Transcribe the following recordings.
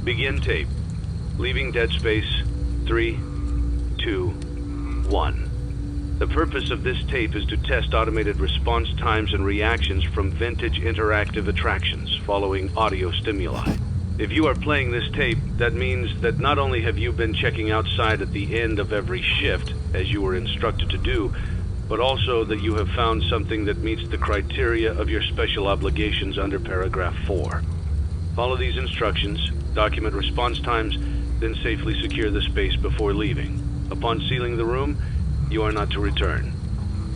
Begin tape. Leaving dead space. 3, 2, 1. The purpose of this tape is to test automated response times and reactions from vintage interactive attractions following audio stimuli. If you are playing this tape, that means that not only have you been checking outside at the end of every shift, as you were instructed to do, but also that you have found something that meets the criteria of your special obligations under paragraph 4. Follow these instructions, document response times, then safely secure the space before leaving. Upon sealing the room, you are not to return.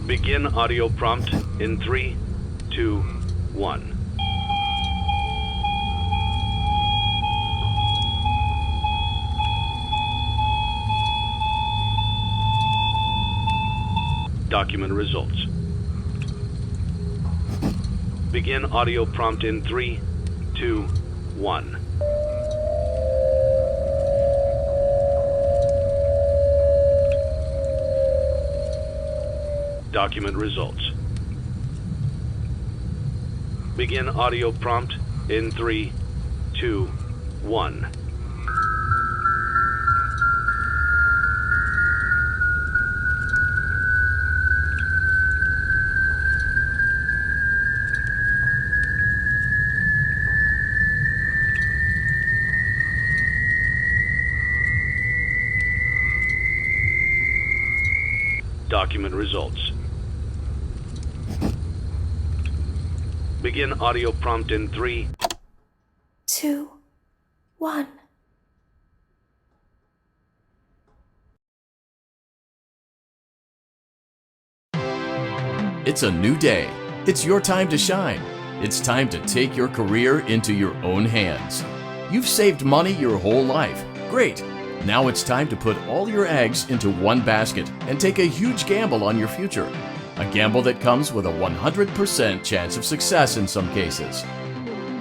Begin audio prompt in 3, 2, 1. Document results. Begin audio prompt in 3, 2, 1. Document results. Begin audio prompt in 3, 2, 1. Document results. Begin audio prompt in 3, 2, 1. It's a new day. It's your time to shine. It's time to take your career into your own hands. You've saved money your whole life. Great. Now it's time to put all your eggs into one basket and take a huge gamble on your future. A gamble that comes with a 100% chance of success in some cases.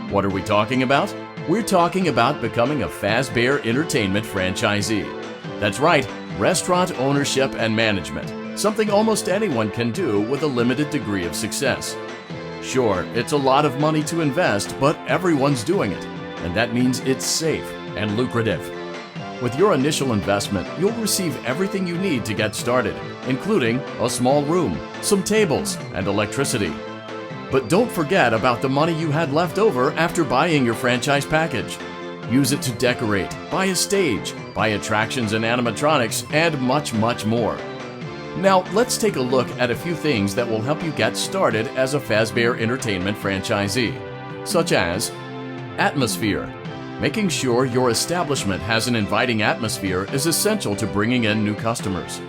What are we talking about? We're talking about becoming a Fazbear Entertainment franchisee. That's right, restaurant ownership and management. Something almost anyone can do with a limited degree of success. Sure, it's a lot of money to invest, but everyone's doing it. And that means it's safe and lucrative. With your initial investment, you'll receive everything you need to get started, including a small room, some tables, and electricity. But don't forget about the money you had left over after buying your franchise package. Use it to decorate, buy a stage, buy attractions and animatronics, and much, much more. Now, let's take a look at a few things that will help you get started as a Fazbear Entertainment franchisee, such as atmosphere. Making sure your establishment has an inviting atmosphere is essential to bringing in new customers.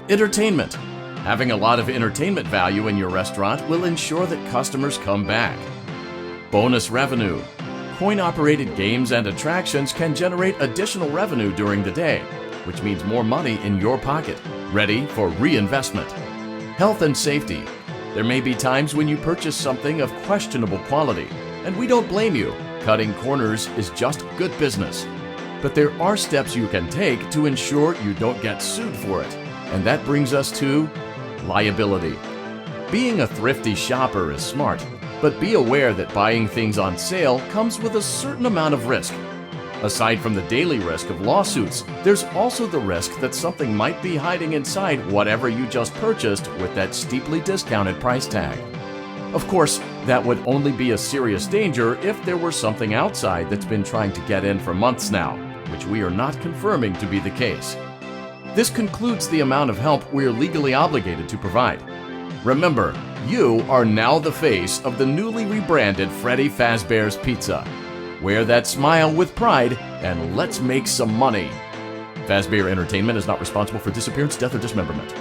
Entertainment. Having a lot of entertainment value in your restaurant will ensure that customers come back. Bonus revenue. Coin-operated games and attractions can generate additional revenue during the day, which means more money in your pocket, ready for reinvestment. Health and safety. There may be times when you purchase something of questionable quality, and we don't blame you. Cutting corners is just good business. But there are steps you can take to ensure you don't get sued for it. And that brings us to liability. Being a thrifty shopper is smart, but be aware that buying things on sale comes with a certain amount of risk. Aside from the daily risk of lawsuits, there's also the risk that something might be hiding inside whatever you just purchased with that steeply discounted price tag. Of course, that would only be a serious danger if there were something outside that's been trying to get in for months now, which we are not confirming to be the case. This concludes the amount of help we're legally obligated to provide. Remember, you are now the face of the newly rebranded Freddy Fazbear's Pizza. Wear that smile with pride, and let's make some money. Fazbear Entertainment is not responsible for disappearance, death, or dismemberment.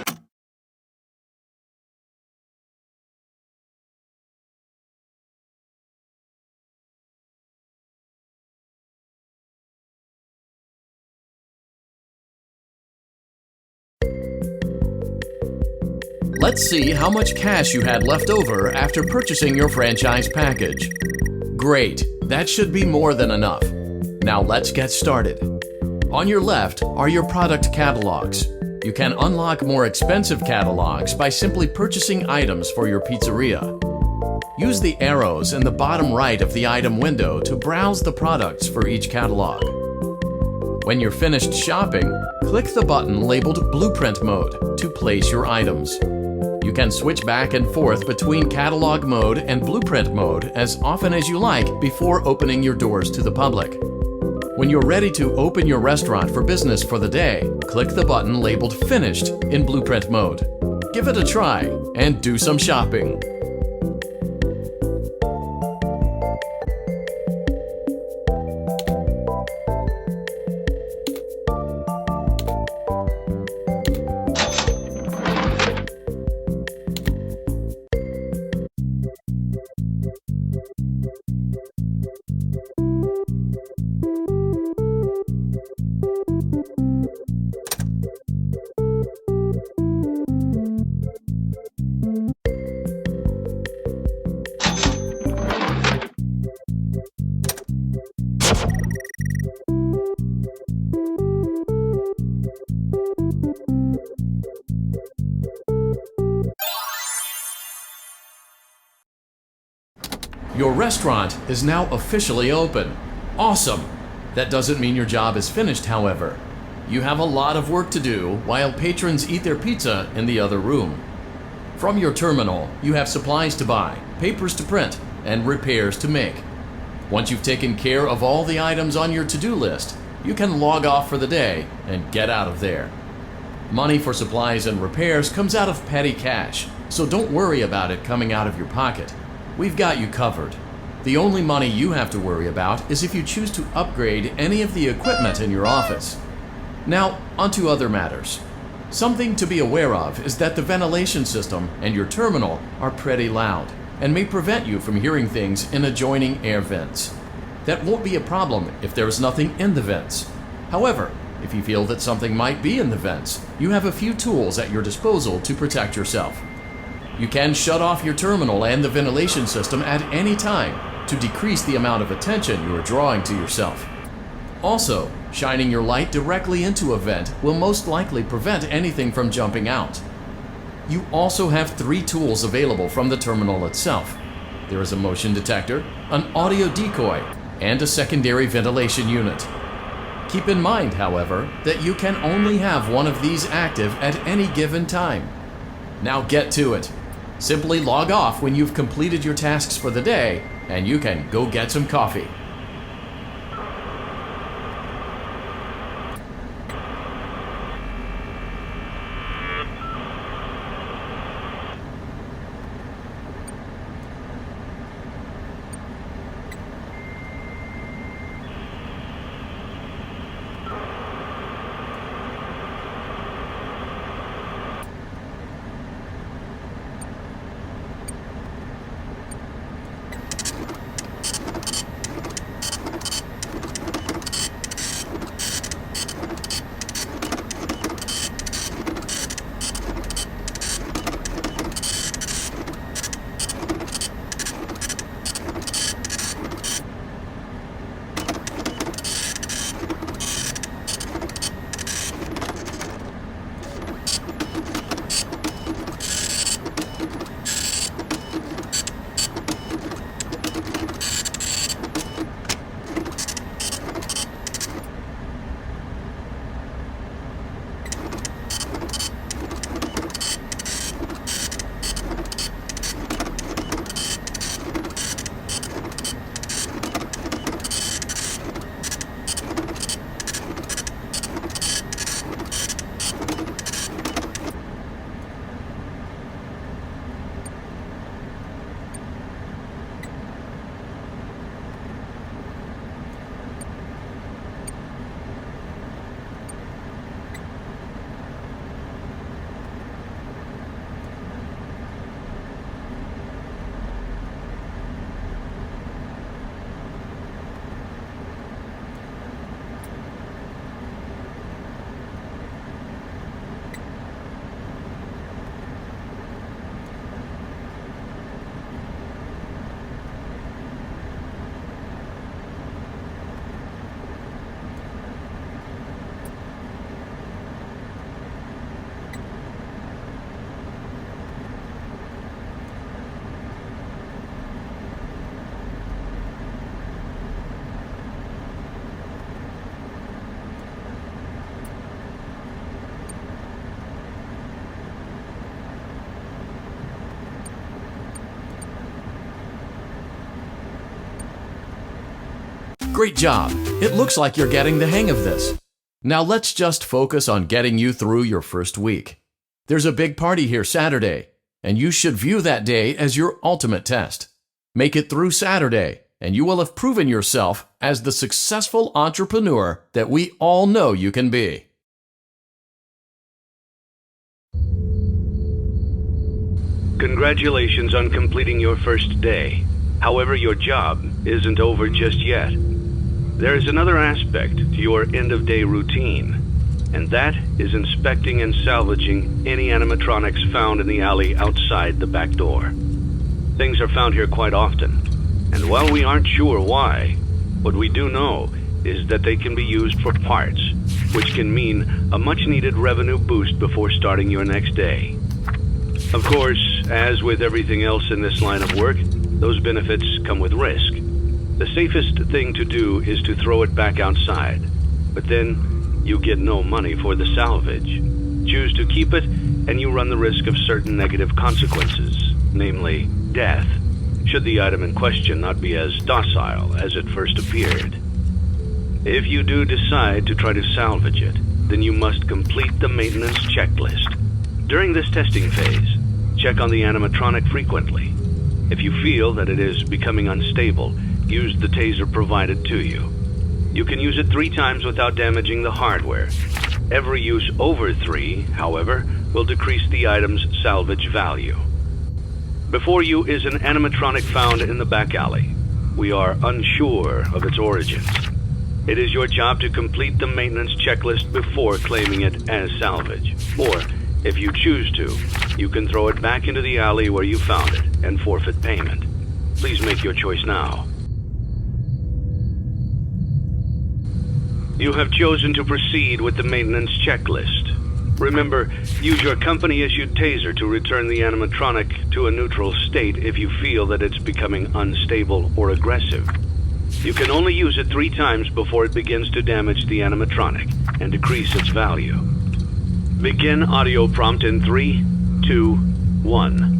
Let's see how much cash you had left over after purchasing your franchise package. Great, that should be more than enough. Now let's get started. On your left are your product catalogs. You can unlock more expensive catalogs by simply purchasing items for your pizzeria. Use the arrows in the bottom right of the item window to browse the products for each catalog. When you're finished shopping, click the button labeled Blueprint Mode to place your items. You can switch back and forth between Catalog Mode and Blueprint Mode as often as you like before opening your doors to the public. When you're ready to open your restaurant for business for the day, click the button labeled Finished in Blueprint Mode. Give it a try and do some shopping. Your restaurant is now officially open. Awesome! That doesn't mean your job is finished, however. You have a lot of work to do while patrons eat their pizza in the other room. From your terminal, you have supplies to buy, papers to print, and repairs to make. Once you've taken care of all the items on your to-do list, you can log off for the day and get out of there. Money for supplies and repairs comes out of petty cash, so don't worry about it coming out of your pocket. We've got you covered. The only money you have to worry about is if you choose to upgrade any of the equipment in your office. Now, onto other matters. Something to be aware of is that the ventilation system and your terminal are pretty loud and may prevent you from hearing things in adjoining air vents. That won't be a problem if there is nothing in the vents. However, if you feel that something might be in the vents, you have a few tools at your disposal to protect yourself. You can shut off your terminal and the ventilation system at any time to decrease the amount of attention you are drawing to yourself. Also, shining your light directly into a vent will most likely prevent anything from jumping out. You also have 3 tools available from the terminal itself. There is a motion detector, an audio decoy, and a secondary ventilation unit. Keep in mind, however, that you can only have one of these active at any given time. Now get to it. Simply log off when you've completed your tasks for the day, and you can go get some coffee. Great job! It looks like you're getting the hang of this. Now let's just focus on getting you through your first week. There's a big party here Saturday, and you should view that day as your ultimate test. Make it through Saturday, and you will have proven yourself as the successful entrepreneur that we all know you can be. Congratulations on completing your first day. However, your job isn't over just yet. There is another aspect to your end-of-day routine, and that is inspecting and salvaging any animatronics found in the alley outside the back door. Things are found here quite often, and while we aren't sure why, what we do know is that they can be used for parts, which can mean a much-needed revenue boost before starting your next day. Of course, as with everything else in this line of work, those benefits come with risk. The safest thing to do is to throw it back outside, but then you get no money for the salvage. Choose to keep it, and you run the risk of certain negative consequences, namely death, should the item in question not be as docile as it first appeared. If you do decide to try to salvage it, then you must complete the maintenance checklist. During this testing phase, check on the animatronic frequently. If you feel that it is becoming unstable, use the taser provided to you. You can use it 3 times without damaging the hardware. Every use over 3, however, will decrease the item's salvage value. Before you is an animatronic found in the back alley. We are unsure of its origins. It is your job to complete the maintenance checklist before claiming it as salvage. Or, if you choose to, you can throw it back into the alley where you found it and forfeit payment. Please make your choice now. You have chosen to proceed with the maintenance checklist. Remember, use your company-issued taser to return the animatronic to a neutral state if you feel that it's becoming unstable or aggressive. You can only use it 3 times before it begins to damage the animatronic and decrease its value. Begin audio prompt in 3, 2, 1.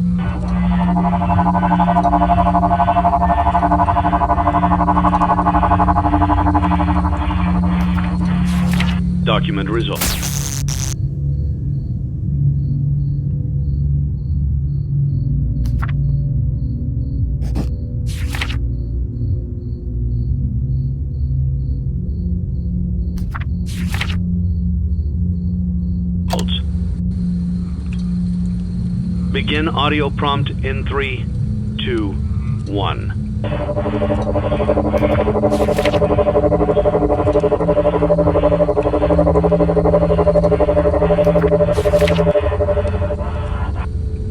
Document results. Begin audio prompt in 3, 2, 1.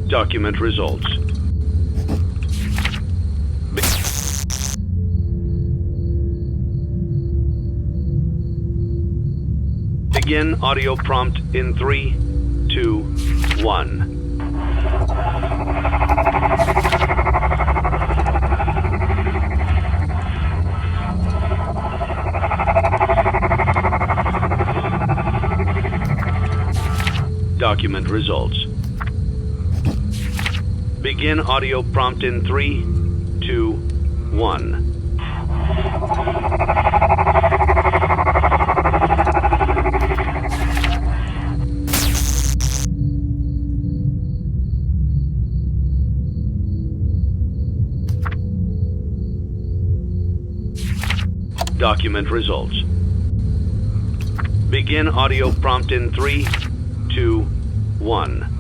Document results. Begin audio prompt in 3, 2, 1. Document results. Begin audio prompt in 3, 2, 1. Document results. Begin audio prompt in 3, 2, 1.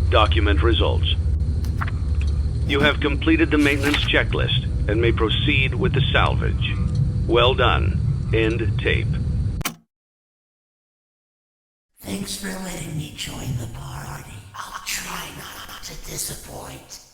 Document results. You have completed the maintenance checklist and may proceed with the salvage. Well done. End tape. Thanks for letting me join the party. I'll try not to disappoint.